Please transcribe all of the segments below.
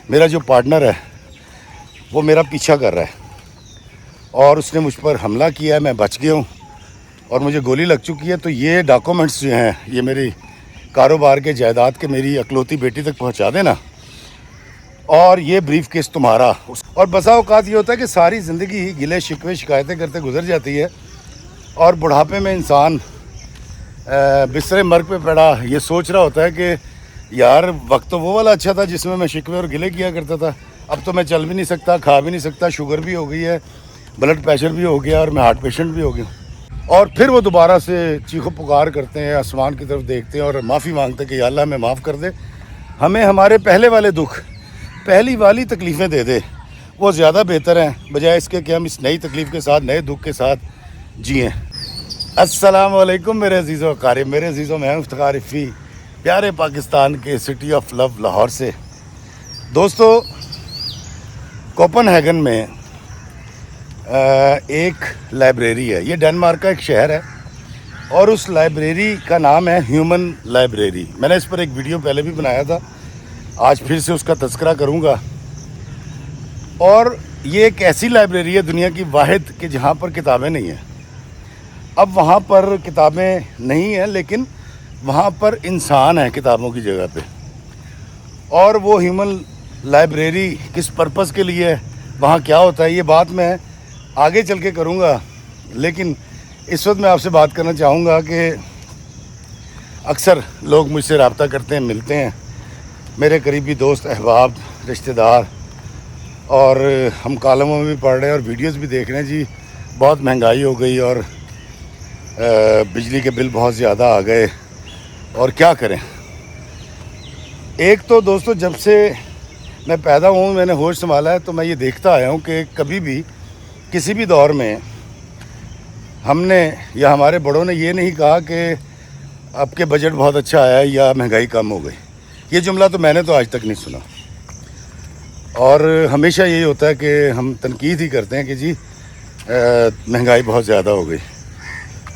میرا جو پارٹنر ہے وہ میرا پیچھا کر رہا ہے اور اس نے مجھ پر حملہ کیا ہے. میں بچ گیا ہوں اور مجھے گولی لگ چکی ہے. تو یہ ڈاکومنٹس جو ہیں یہ میری کاروبار کے جائیداد کے میری اکلوتی بیٹی تک پہنچا دینا. اور یہ بریف کیس تمہارا. اور بسا اوقات یہ ہوتا ہے کہ ساری زندگی گلے شکوے شکایتیں کرتے گزر جاتی ہے اور بڑھاپے میں انسان بستر مرگ پہ پڑا یہ سوچ رہا ہوتا ہے کہ یار وقت تو وہ والا اچھا تھا جس میں شکوے اور گلے کیا کرتا تھا. اب تو میں چل بھی نہیں سکتا, کھا بھی نہیں سکتا, شوگر بھی ہو گئی ہے, بلڈ پریشر بھی ہو گیا اور میں ہارٹ پیشنٹ بھی ہو گیا. اور پھر وہ دوبارہ سے چیخو پکار کرتے ہیں, آسمان کی طرف دیکھتے ہیں اور معافی مانگتے ہیں کہ یا اللہ ہمیں معاف کر دے, ہمیں ہمارے پہلے والے دکھ, پہلی والی تکلیفیں دے دے, وہ زیادہ بہتر ہیں بجائے اس کے کہ ہم اس نئی تکلیف کے ساتھ نئے دکھ کے ساتھ جئیں. السلام علیکم میرے عزیزوں اقارب, میرے عزیزوں میں افتخار رفیع پیارے پاکستان کے سٹی آف لو لاہور سے. دوستو, کوپن ہیگن میں ایک لائبریری ہے. یہ ڈنمارک کا ایک شہر ہے اور اس لائبریری کا نام ہے ہیومن لائبریری. میں نے اس پر ایک ویڈیو پہلے بھی بنایا تھا, آج پھر سے اس کا تذکرہ کروں گا. اور یہ ایک ایسی لائبریری ہے دنیا کی واحد کہ جہاں پر کتابیں نہیں ہیں. اب وہاں پر کتابیں نہیں ہیں لیکن وہاں پر انسان ہے کتابوں کی جگہ پہ. اور وہ ہیومن لائبریری کس پرپس کے لیے, وہاں کیا ہوتا ہے, یہ بات میں آگے چل کے کروں گا. لیکن اس وقت میں آپ سے بات کرنا چاہوں گا کہ اکثر لوگ مجھ سے رابطہ کرتے ہیں, ملتے ہیں, میرے قریبی دوست احباب رشتہ دار, اور ہم کالموں میں بھی پڑھ رہے ہیں اور ویڈیوز بھی دیکھ رہے ہیں. جی بہت مہنگائی ہو گئی اور بجلی کے بل بہت زیادہ آ گئے اور کیا کریں. ایک تو دوستو, جب سے میں پیدا ہوں میں نے ہوش سنبھالا ہے تو میں یہ دیکھتا آیا ہوں کہ کبھی بھی کسی بھی دور میں ہم نے یا ہمارے بڑوں نے یہ نہیں کہا کہ اب کے بجٹ بہت اچھا آیا ہے یا مہنگائی کم ہو گئی. یہ جملہ تو میں نے تو آج تک نہیں سنا. اور ہمیشہ یہی ہوتا ہے کہ ہم تنقید ہی کرتے ہیں کہ جی مہنگائی بہت زیادہ ہو گئی.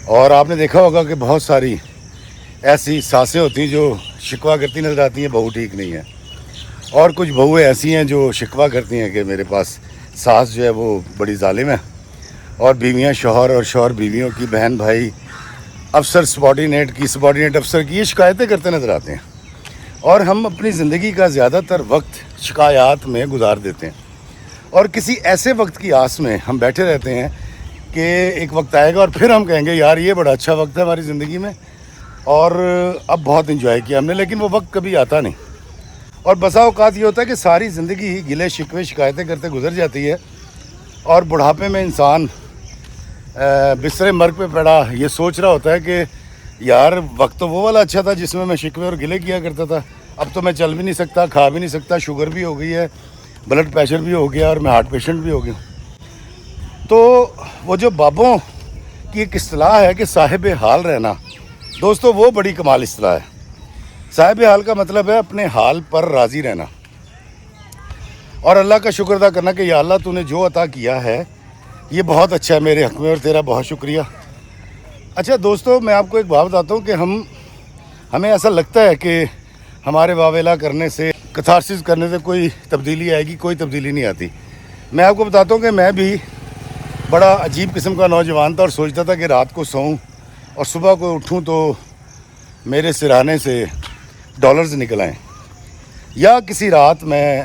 اور آپ نے دیکھا ہوگا کہ بہت ساری ایسی ساسیں ہوتی ہیں جو شکوہ کرتی نظر آتی ہیں بہو ٹھیک نہیں ہے, اور کچھ بہویں ایسی ہیں جو شکوہ کرتی ہیں کہ میرے پاس ساس جو ہے وہ بڑی ظالم ہے, اور بیویاں شوہر اور شوہر بیویوں کی, بہن بھائی افسر سبارڈینیٹ افسر کی یہ شکایتیں کرتے نظر آتے ہیں. اور ہم اپنی زندگی کا زیادہ تر وقت شکایات میں گزار دیتے ہیں اور کسی ایسے وقت کی آس میں ہم بیٹھے رہتے ہیں کہ ایک وقت آئے گا اور پھر ہم کہیں گے یار یہ بڑا اچھا وقت ہے ہماری زندگی میں اور اب بہت انجوائے کیا ہم نے, لیکن وہ وقت کبھی آتا نہیں. اور بسا اوقات یہ ہوتا ہے کہ ساری زندگی گلے شکوے شکایتیں کرتے گزر جاتی ہے اور بڑھاپے میں انسان بستر مرگ پہ پڑا یہ سوچ رہا ہوتا ہے کہ یار وقت تو وہ والا اچھا تھا جس میں شکوے اور گلے کیا کرتا تھا. اب تو میں چل بھی نہیں سکتا, کھا بھی نہیں سکتا, شوگر بھی ہو گئی ہے, بلڈ پریشر بھی ہو گیا اور میں ہارٹ پیشنٹ بھی ہو گیا. تو وہ جو بابوں کی ایک اصطلاح ہے کہ صاحب حال رہنا, دوستو وہ بڑی کمال اصطلاح ہے. صاحب حال کا مطلب ہے اپنے حال پر راضی رہنا اور اللہ کا شکر ادا کرنا کہ یا اللہ تو نے جو عطا کیا ہے یہ بہت اچھا ہے میرے حق میں اور تیرا بہت شکریہ. اچھا دوستو, میں آپ کو ایک بات بتاتا ہوں کہ ہمیں ایسا لگتا ہے کہ ہمارے واویلا کرنے سے, کتھارسس کرنے سے کوئی تبدیلی آئے گی. کوئی تبدیلی نہیں آتی. میں آپ کو بتاتا ہوں کہ میں بھی بڑا عجیب قسم کا نوجوان تھا اور سوچتا تھا کہ رات کو سوؤں اور صبح کو اٹھوں تو میرے سرانے سے ڈالرز نکل آئیں, یا کسی رات میں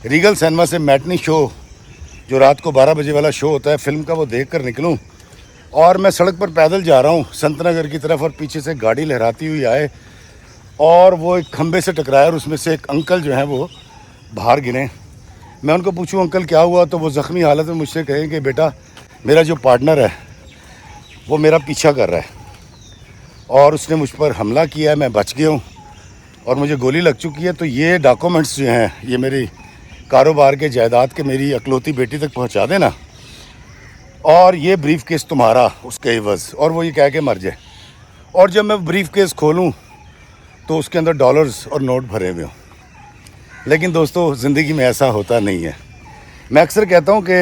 ریگل سینما سے میٹنی شو جو رات کو 12 بجے والا شو ہوتا ہے فلم کا وہ دیکھ کر نکلوں اور میں سڑک پر پیدل جا رہا ہوں سنت نگر کی طرف اور پیچھے سے گاڑی لہراتی ہوئی آئے اور وہ ایک کھمبے سے ٹکرائے اور اس میں سے ایک انکل جو ہیں وہ باہر گرے. میں ان کو پوچھوں انکل کیا ہوا, تو وہ زخمی حالت میں مجھ سے کہیں کہ بیٹا میرا جو پارٹنر ہے وہ میرا پیچھا کر رہا ہے اور اس نے مجھ پر حملہ کیا ہے, میں بچ گیا ہوں اور مجھے گولی لگ چکی ہے. تو یہ ڈاکومنٹس جو ہیں یہ میری کاروبار کے جائیداد کے میری اکلوتی بیٹی تک پہنچا دینا اور یہ بریف کیس تمہارا اس کے عوض, اور وہ یہ کہہ کے مر جائے. اور جب میں بریف کیس کھولوں تو اس کے اندر ڈالرز اور نوٹ بھرے ہوئے ہوں. لیکن دوستو زندگی میں ایسا ہوتا نہیں ہے. میں اکثر کہتا ہوں کہ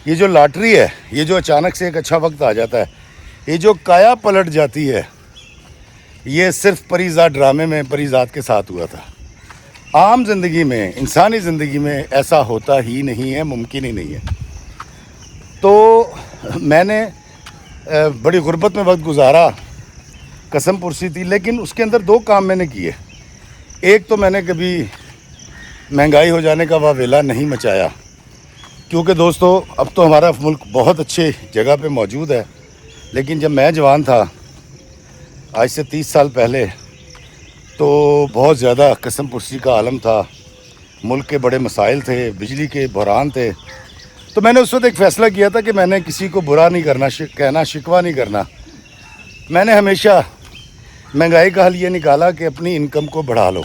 یہ جو لاٹری ہے, یہ جو اچانک سے ایک اچھا وقت آ جاتا ہے, یہ جو کایا پلٹ جاتی ہے, یہ صرف پری زاد ڈرامے میں پری زاد کے ساتھ ہوا تھا. عام زندگی میں، انسانی زندگی میں ایسا ہوتا ہی نہیں ہے، ممکن ہی نہیں ہے۔ تو میں نے بڑی غربت میں وقت گزارا، قسم پرسی تھی، لیکن اس کے اندر 2 کام میں نے کیے۔ ایک تو میں نے کبھی مہنگائی ہو جانے کا واویلا نہیں مچایا، کیونکہ دوستو اب تو ہمارا ملک بہت اچھے جگہ پہ موجود ہے، لیکن جب میں جوان تھا آج سے 30 سال پہلے تو بہت زیادہ قسم پرسی کا عالم تھا، ملک کے بڑے مسائل تھے، بجلی کے بحران تھے۔ تو میں نے اس وقت ایک فیصلہ کیا تھا کہ میں نے کسی کو برا نہیں کرنا، کہنا شکوہ نہیں کرنا۔ میں نے ہمیشہ مہنگائی کا حل یہ نکالا کہ اپنی انکم کو بڑھا لو۔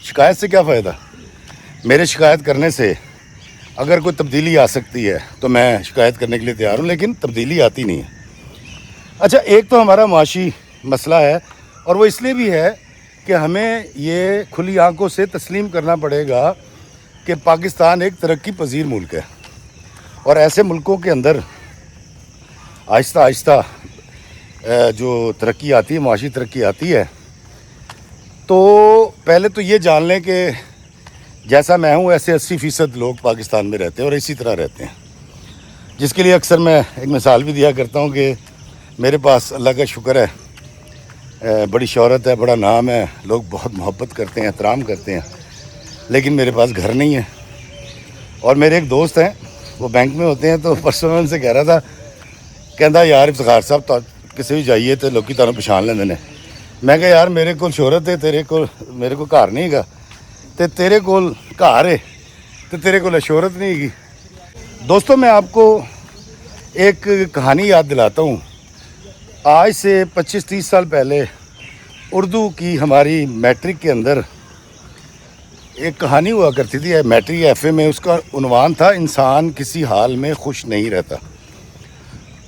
شکایت سے کیا فائدہ؟ میرے شکایت کرنے سے اگر کوئی تبدیلی آ سکتی ہے تو میں شکایت کرنے کے لیے تیار ہوں، لیکن تبدیلی آتی نہیں ہے۔ اچھا، ایک تو ہمارا معاشی مسئلہ ہے، اور وہ اس لیے بھی ہے کہ ہمیں یہ کھلی آنکھوں سے تسلیم کرنا پڑے گا کہ پاکستان ایک ترقی پذیر ملک ہے، اور ایسے ملکوں کے اندر آہستہ آہستہ جو ترقی آتی ہے، معاشی ترقی آتی ہے، تو پہلے تو یہ جان لیں کہ جیسا میں ہوں ایسے 80% لوگ پاکستان میں رہتے ہیں اور اسی طرح رہتے ہیں، جس کے لیے اکثر میں ایک مثال بھی دیا کرتا ہوں کہ میرے پاس اللہ کا شکر ہے، بڑی شہرت ہے، بڑا نام ہے، لوگ بہت محبت کرتے ہیں، احترام کرتے ہیں، لیکن میرے پاس گھر نہیں ہے۔ اور میرے ایک دوست ہیں، وہ بینک میں ہوتے ہیں، تو پرسوں میں ان سے کہہ رہا تھا، کہندا یار افتخار صاحب تو کسی بھی جائیے تو لوگ تانوں پچھان لیندے نے۔ میں کہا یار میرے کو شہرت ہے، میرے کو گھر نہیں گا، تے تیرے کول گھر ہے تے تیرے کول شہرت نہیں گی۔ دوستوں میں آپ کو ایک کہانی یاد دلاتا ہوں۔ آج سے 25-30 سال پہلے اردو کی ہماری میٹرک کے اندر ایک کہانی ہوا کرتی تھی، میٹرک ایف اے میں، اس کا عنوان تھا انسان کسی حال میں خوش نہیں رہتا۔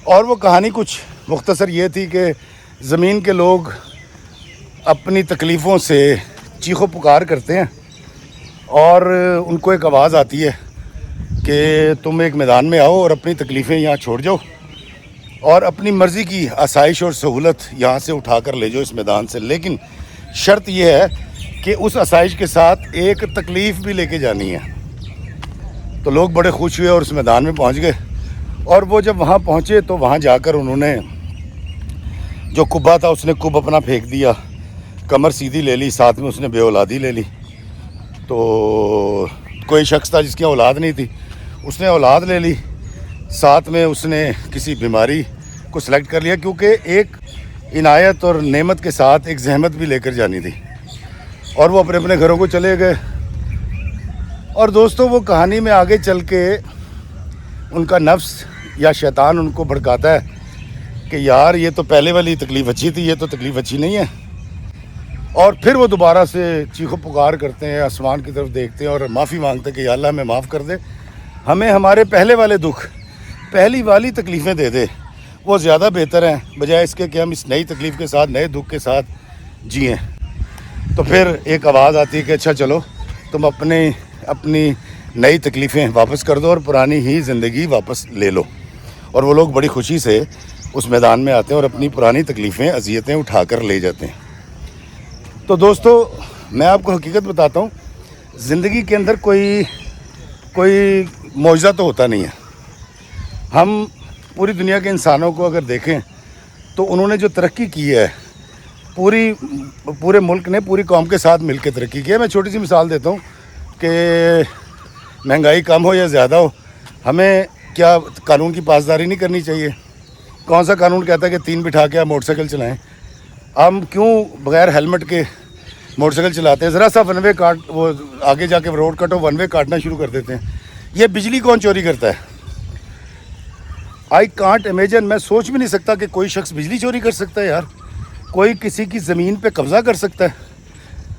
اور وہ کہانی کچھ مختصر یہ تھی کہ زمین کے لوگ اپنی تکلیفوں سے چیخ و پکار کرتے ہیں، اور ان کو ایک آواز آتی ہے کہ تم ایک میدان میں آؤ اور اپنی تکلیفیں یہاں چھوڑ جاؤ، اور اپنی مرضی کی آسائش اور سہولت یہاں سے اٹھا کر لے جاؤ اس میدان سے، لیکن شرط یہ ہے کہ اس آسائش کے ساتھ ایک تکلیف بھی لے کے جانی ہے۔ تو لوگ بڑے خوش ہوئے اور اس میدان میں پہنچ گئے، اور وہ جب وہاں پہنچے تو وہاں جا کر انہوں نے جو کبا تھا اس نے کب اپنا پھینک دیا، کمر سیدھی لے لی، ساتھ میں اس نے بے اولادی لے لی۔ تو کوئی شخص تھا جس کی اولاد نہیں تھی، اس نے اولاد لے لی، ساتھ میں اس نے کسی بیماری کو سلیکٹ کر لیا، کیونکہ ایک عنایت اور نعمت کے ساتھ ایک زحمت بھی لے کر جانی تھی، اور وہ اپنے اپنے گھروں کو چلے گئے۔ اور دوستوں وہ کہانی میں آگے چل کے ان کا نفس یا شیطان ان کو بھڑکاتا ہے کہ یار یہ تو پہلے والی تکلیف اچھی تھی، یہ تو تکلیف اچھی نہیں ہے، اور پھر وہ دوبارہ سے چیخ و پکار کرتے ہیں، آسمان کی طرف دیکھتے ہیں اور معافی مانگتے ہیں کہ یا اللہ ہمیں معاف کر دے، ہمیں ہمارے پہلے والے دکھ، پہلی والی تکلیفیں دے دے، وہ زیادہ بہتر ہیں بجائے اس کے کہ ہم اس نئی تکلیف کے ساتھ، نئے دکھ کے ساتھ جئیں۔ تو پھر ایک آواز آتی ہے کہ اچھا چلو تم اپنی نئی تکلیفیں واپس کر دو اور پرانی ہی زندگی واپس لے لو، اور وہ لوگ بڑی خوشی سے اس میدان میں آتے ہیں اور اپنی پرانی تکلیفیں، اذیتیں اٹھا کر لے جاتے ہیں۔ تو دوستو میں آپ کو حقیقت بتاتا ہوں، زندگی کے اندر کوئی معجزہ تو ہوتا نہیں ہے۔ ہم پوری دنیا کے انسانوں کو اگر دیکھیں تو انہوں نے جو ترقی کی ہے، پورے ملک نے پوری قوم کے ساتھ مل کے ترقی کی ہے۔ میں چھوٹی سی مثال دیتا ہوں کہ مہنگائی کم ہو یا زیادہ ہو، ہمیں کیا قانون کی پاسداری نہیں کرنی چاہیے؟ کون سا قانون کہتا ہے کہ 3 بٹھا کے آپ موٹر سائیکل چلائیں؟ ہم کیوں بغیر ہیلمٹ کے موٹر سائیکل چلاتے ہیں؟ ذرا سا ون وے وہ آگے جا کے روڈ کٹ ہو، ون وے کاٹنا شروع کر دیتے ہیں۔ یہ بجلی کون چوری کرتا ہے؟ آئی کانٹ امیجن، میں سوچ بھی نہیں سکتا کہ کوئی شخص بجلی چوری کر سکتا ہے۔ یار کوئی کسی کی زمین پہ قبضہ کر سکتا ہے،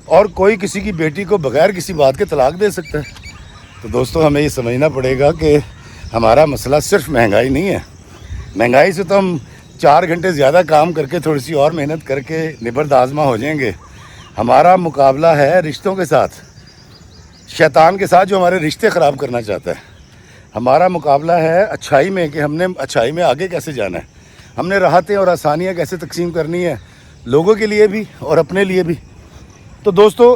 اور کوئی کسی کی بیٹی کو بغیر کسی بات کے طلاق دے سکتا ہے۔ تو دوستو ہمیں یہ سمجھنا پڑے گا کہ ہمارا مسئلہ صرف مہنگائی نہیں ہے۔ مہنگائی سے تو ہم 4 گھنٹے زیادہ کام کر کے، تھوڑی سی اور محنت کر کے نبرد آزما ہو جائیں گے۔ ہمارا مقابلہ ہے رشتوں کے ساتھ، شیطان کے ساتھ جو ہمارے رشتے خراب کرنا چاہتا ہے۔ ہمارا مقابلہ ہے اچھائی میں، کہ ہم نے اچھائی میں آگے کیسے جانا ہے، ہم نے راحتیں اور آسانیاں کیسے تقسیم کرنی ہے، لوگوں کے لیے بھی اور اپنے لیے بھی۔ تو دوستو